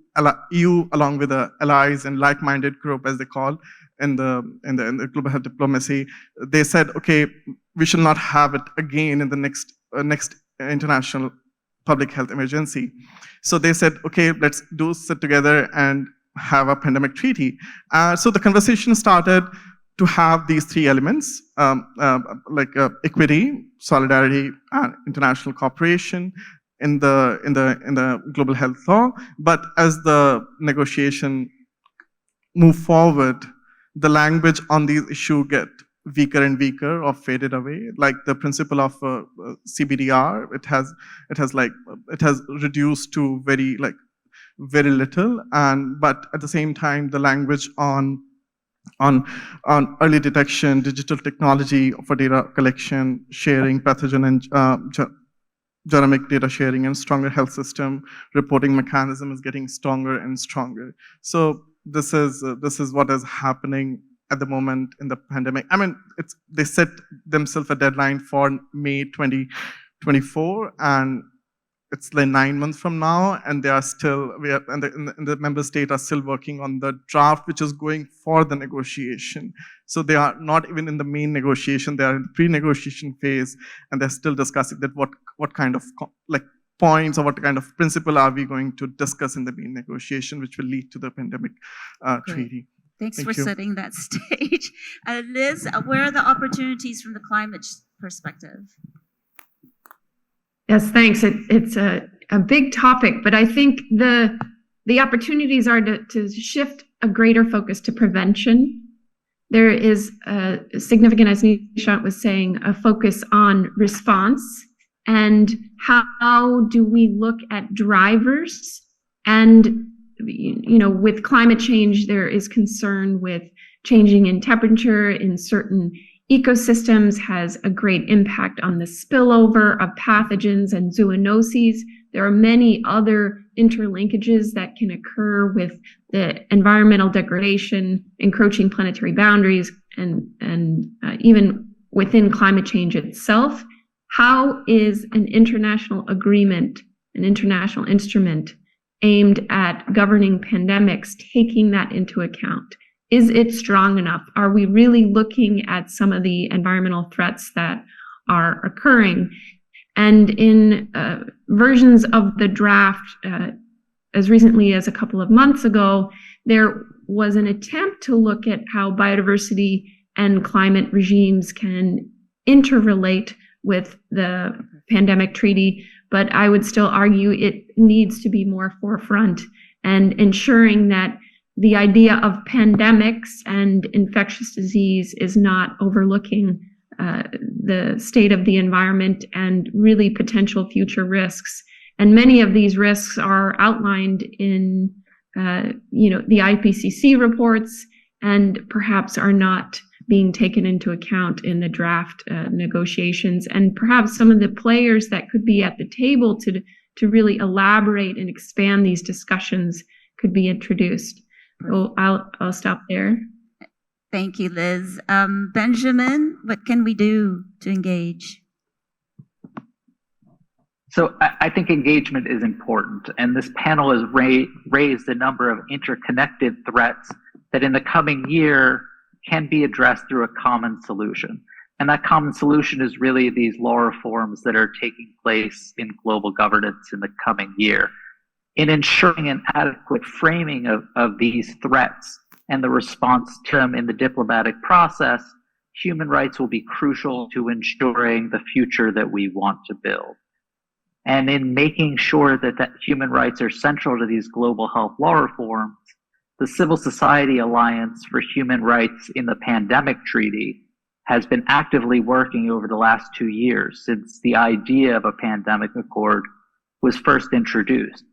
along with the allies and like-minded group, as they call, in the global health diplomacy, they said, okay, we should not have it again in the next international public health emergency. So they said, okay, let's sit together and have a pandemic treaty. So the conversation started to have these three elements, like equity, solidarity, and international cooperation in the global health law. But as the negotiation moved forward, the language on these issues get weaker and weaker or faded away. Like the principle of CBDR, it has reduced to very little. But at the same time, the language on early detection, digital technology for data collection, sharing, pathogen and genomic data sharing and stronger health system reporting mechanism is getting stronger and stronger. So this is what is happening at the moment in the pandemic. I mean, they set themselves a deadline for May 2024, and it's like 9 months from now, and they are still, and the member states are still working on the draft, which is going for the negotiation. So they are not even in the main negotiation; they are in the pre-negotiation phase, and they're still discussing that what kind of points or what kind of principle are we going to discuss in the main negotiation, which will lead to the pandemic treaty. Thanks for setting that stage. Liz, where are the opportunities from the climate perspective? Yes, thanks. It's a big topic, but I think the opportunities are to shift a greater focus to prevention. There is a significant, as Nishant was saying, a focus on response and how do we look at drivers. And with climate change, there is concern with changing in temperature in certain ecosystems has a great impact on the spillover of pathogens and zoonoses. There are many other interlinkages that can occur with the environmental degradation, encroaching planetary boundaries, and even within climate change itself. How is an international agreement, an international instrument aimed at governing pandemics, taking that into account? Is it strong enough? Are we really looking at some of the environmental threats that are occurring? And in versions of the draft, as recently as a couple of months ago, there was an attempt to look at how biodiversity and climate regimes can interrelate with the pandemic treaty, but I would still argue it needs to be more forefront and ensuring that the idea of pandemics and infectious disease is not overlooking the state of the environment and really potential future risks. And many of these risks are outlined in the IPCC reports and perhaps are not being taken into account in the draft negotiations. And perhaps some of the players that could be at the table to really elaborate and expand these discussions could be introduced. So I'll stop there. Thank you, Liz. Benjamin, what can we do to engage? So I think engagement is important, and this panel has raised a number of interconnected threats that in the coming year can be addressed through a common solution. And that common solution is really these law reforms that are taking place in global governance in the coming year. In ensuring an adequate framing of these threats and the response to them in the diplomatic process, human rights will be crucial to ensuring the future that we want to build. And in making sure that human rights are central to these global health law reforms, the Civil Society Alliance for Human Rights in the Pandemic Treaty has been actively working over the last 2 years since the idea of a pandemic accord was first introduced,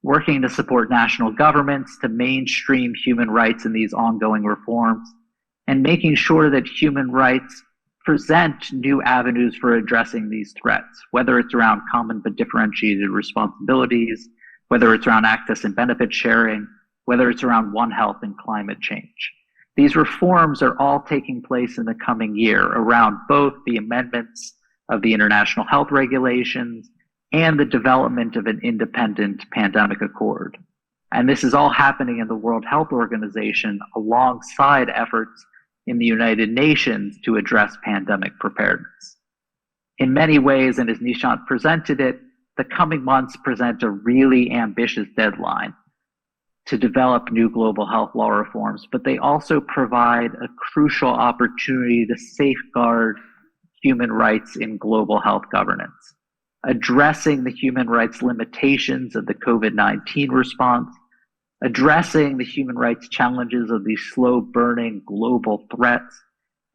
working to support national governments to mainstream human rights in these ongoing reforms, and making sure that human rights present new avenues for addressing these threats, whether it's around common but differentiated responsibilities, whether it's around access and benefit sharing, whether it's around One Health and climate change. These reforms are all taking place in the coming year around both the amendments of the international health regulations and the development of an independent pandemic accord. And this is all happening in the World Health Organization alongside efforts in the United Nations to address pandemic preparedness. In many ways, and as Nishant presented it, the coming months present a really ambitious deadline to develop new global health law reforms, but they also provide a crucial opportunity to safeguard human rights in global health governance, addressing the human rights limitations of the COVID-19 response, addressing the human rights challenges of these slow-burning global threats,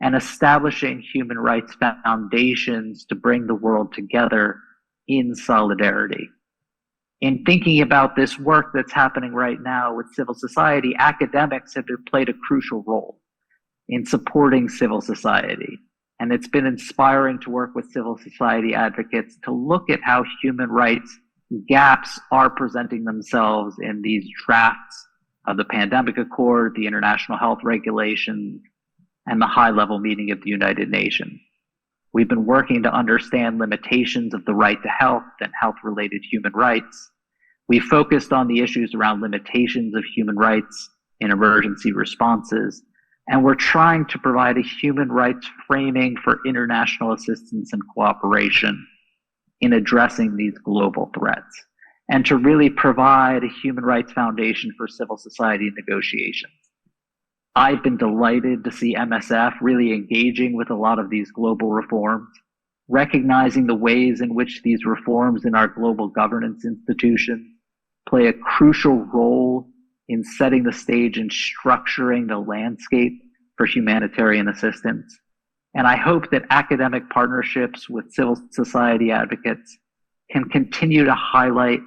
and establishing human rights foundations to bring the world together in solidarity. In thinking about this work that's happening right now with civil society, academics have played a crucial role in supporting civil society And it's been inspiring to work with civil society advocates to look at how human rights gaps are presenting themselves in these drafts of the Pandemic Accord, the International Health Regulations, and the high-level meeting of the United Nations. We've been working to understand limitations of the right to health and health-related human rights. We focused on the issues around limitations of human rights in emergency responses, and we're trying to provide a human rights framing for international assistance and cooperation in addressing these global threats, and to really provide a human rights foundation for civil society negotiations. I've been delighted to see MSF really engaging with a lot of these global reforms, recognizing the ways in which these reforms in our global governance institutions play a crucial role in setting the stage and structuring the landscape for humanitarian assistance. And I hope that academic partnerships with civil society advocates can continue to highlight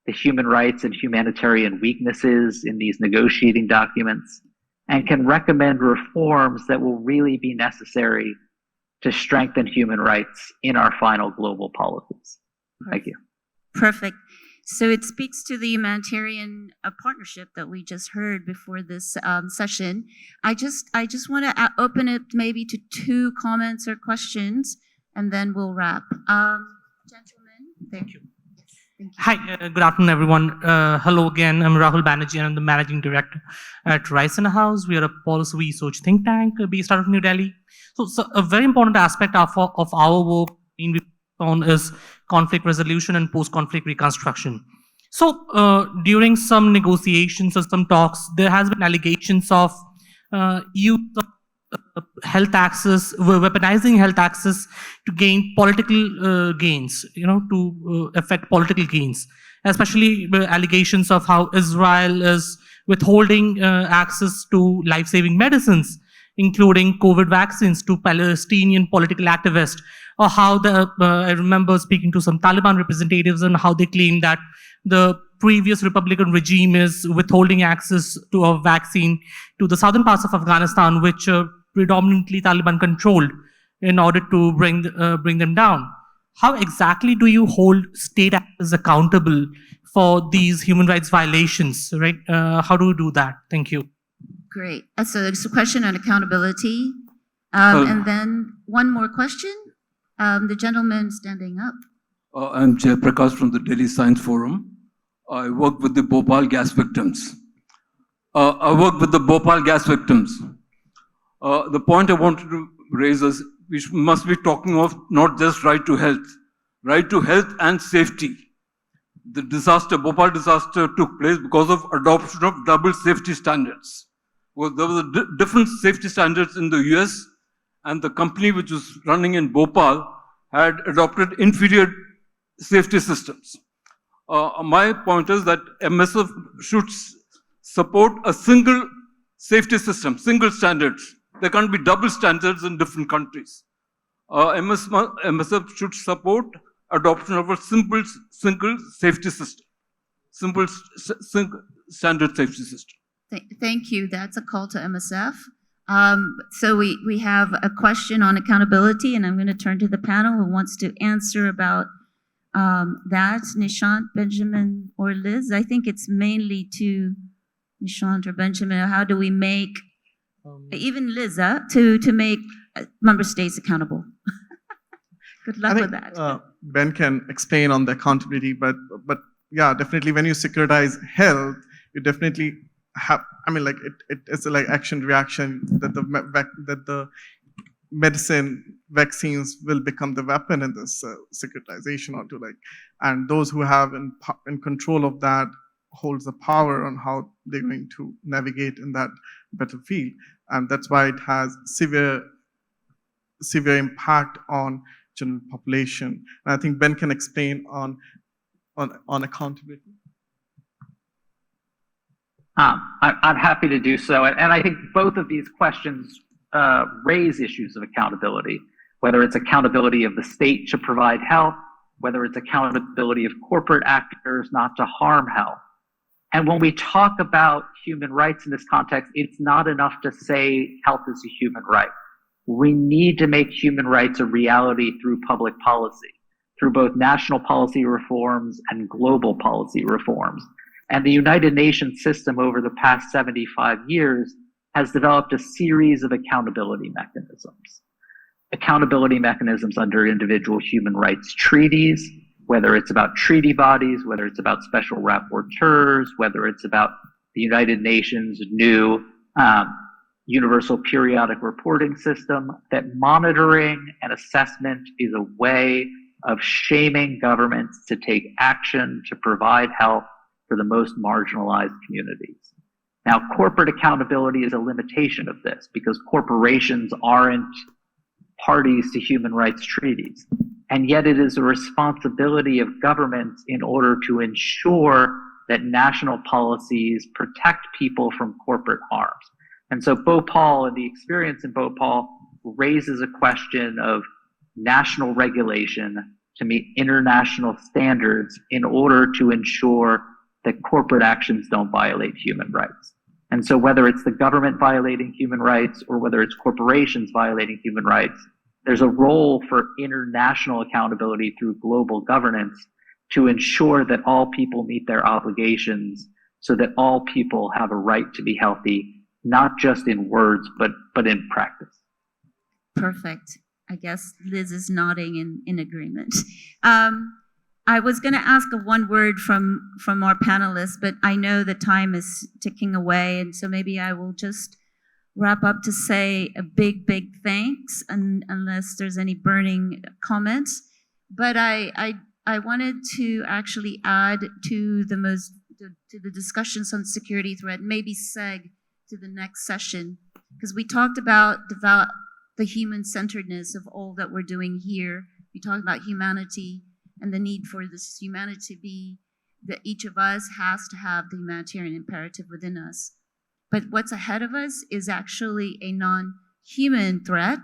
the human rights and humanitarian weaknesses in these negotiating documents, and can recommend reforms that will really be necessary to strengthen human rights in our final global policies. Thank you. Perfect. So it speaks to the humanitarian partnership that we just heard before this session. I just want to open it maybe to 2 comments or questions, and then we'll wrap. Gentlemen, thank you. Thank you. Hi, good afternoon, everyone. Hello again. I'm Rahul Banerjee, and I'm the managing director at Rice and House. We are a policy research think tank based out of New Delhi. So a very important aspect of our work is conflict resolution and post-conflict reconstruction. So during some negotiations or some talks, there has been allegations of use of health access, weaponizing health access to gain political gains, to affect political gains, especially allegations of how Israel is withholding access to life-saving medicines, including COVID vaccines, to Palestinian political activists, or how I remember speaking to some Taliban representatives and how they claim that the previous Republican regime is withholding access to a vaccine to the southern parts of Afghanistan, which predominantly Taliban controlled, in order to bring them down. How exactly do you hold state actors accountable for these human rights violations, right? How do you do that? Thank you. Great. So there's a question on accountability. And then one more question. The gentleman standing up. I'm Jay Prakash from the Delhi Science Forum. I work with the Bhopal gas victims. The point I wanted to raise is we must be talking of not just right to health and safety. The Bhopal disaster took place because of adoption of double safety standards. Well, there were different safety standards in the US, and the company which was running in Bhopal had adopted inferior safety systems. My point is that MSF should support a single safety system, single standards. There can't be double standards in different countries. MSF should support adoption of a single safety system, single standard safety system. Thank you. That's a call to MSF. So we have a question on accountability, and I'm going to turn to the panel who wants to answer about that. Nishant, Benjamin, or Liz? I think it's mainly to Nishant or Benjamin. How do we make, even Liz, to make member states accountable? Good luck with that. Ben can explain on the accountability, but yeah, definitely when you securitize health, you definitely have, it's like action reaction, that the medicine vaccines will become the weapon in this securitization, or to and those who have in control of that holds the power on how they're going to navigate in that battlefield, and that's why it has severe impact on general population. And I think Ben can explain on accountability. I'm happy to do so, and I think both of these questions raise issues of accountability, whether it's accountability of the state to provide health, whether it's accountability of corporate actors not to harm health. And when we talk about human rights in this context, it's not enough to say health is a human right. We need to make human rights a reality through public policy, through both national policy reforms and global policy reforms. And the United Nations system over the past 75 years has developed a series of accountability mechanisms. Accountability mechanisms under individual human rights treaties, whether it's about treaty bodies, whether it's about special rapporteurs, whether it's about the United Nations' new universal periodic reporting system, that monitoring and assessment is a way of shaming governments to take action to provide help for the most marginalized communities. Now, corporate accountability is a limitation of this because corporations aren't parties to human rights treaties. And yet it is a responsibility of governments in order to ensure that national policies protect people from corporate harms. And so Bhopal and the experience in Bhopal raises a question of national regulation to meet international standards in order to ensure that corporate actions don't violate human rights. And so whether it's the government violating human rights or whether it's corporations violating human rights, there's a role for international accountability through global governance to ensure that all people meet their obligations so that all people have a right to be healthy, not just in words, but in practice. Perfect. I guess Liz is nodding in agreement. I was going to ask a one word from our panelists, but I know the time is ticking away, and so maybe I will just wrap up to say a big thanks, unless there's any burning comments. But I wanted to actually add to the discussions on security threat, maybe seg to the next session, because we talked about the human-centeredness of all that we're doing here. We talked about humanity and the need for this humanity to be that each of us has to have the humanitarian imperative within us. But what's ahead of us is actually a non-human threat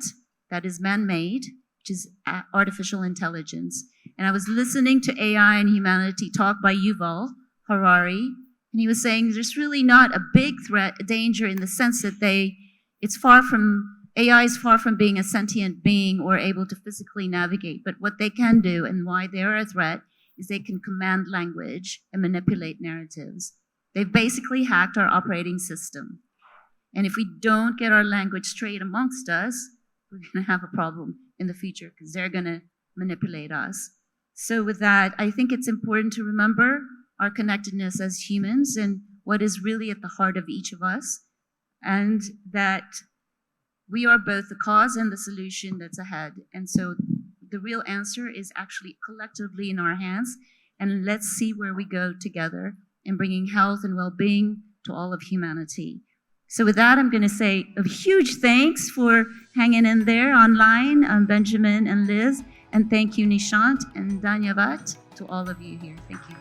that is man-made, which is artificial intelligence. And I was listening to AI and Humanity talk by Yuval Harari, and he was saying there's really not a big threat, a danger in the sense that AI is far from being a sentient being or able to physically navigate. But what they can do and why they're a threat is they can command language and manipulate narratives. They've basically hacked our operating system. And if we don't get our language straight amongst us, we're going to have a problem in the future because they're going to manipulate us. So with that, I think it's important to remember our connectedness as humans and what is really at the heart of each of us, and that we are both the cause and the solution that's ahead. And so the real answer is actually collectively in our hands, and let's see where we go together in bringing health and well-being to all of humanity. So with that, I'm going to say a huge thanks for hanging in there online, Benjamin and Liz, and thank you, Nishant and Danyavat, to all of you here. Thank you.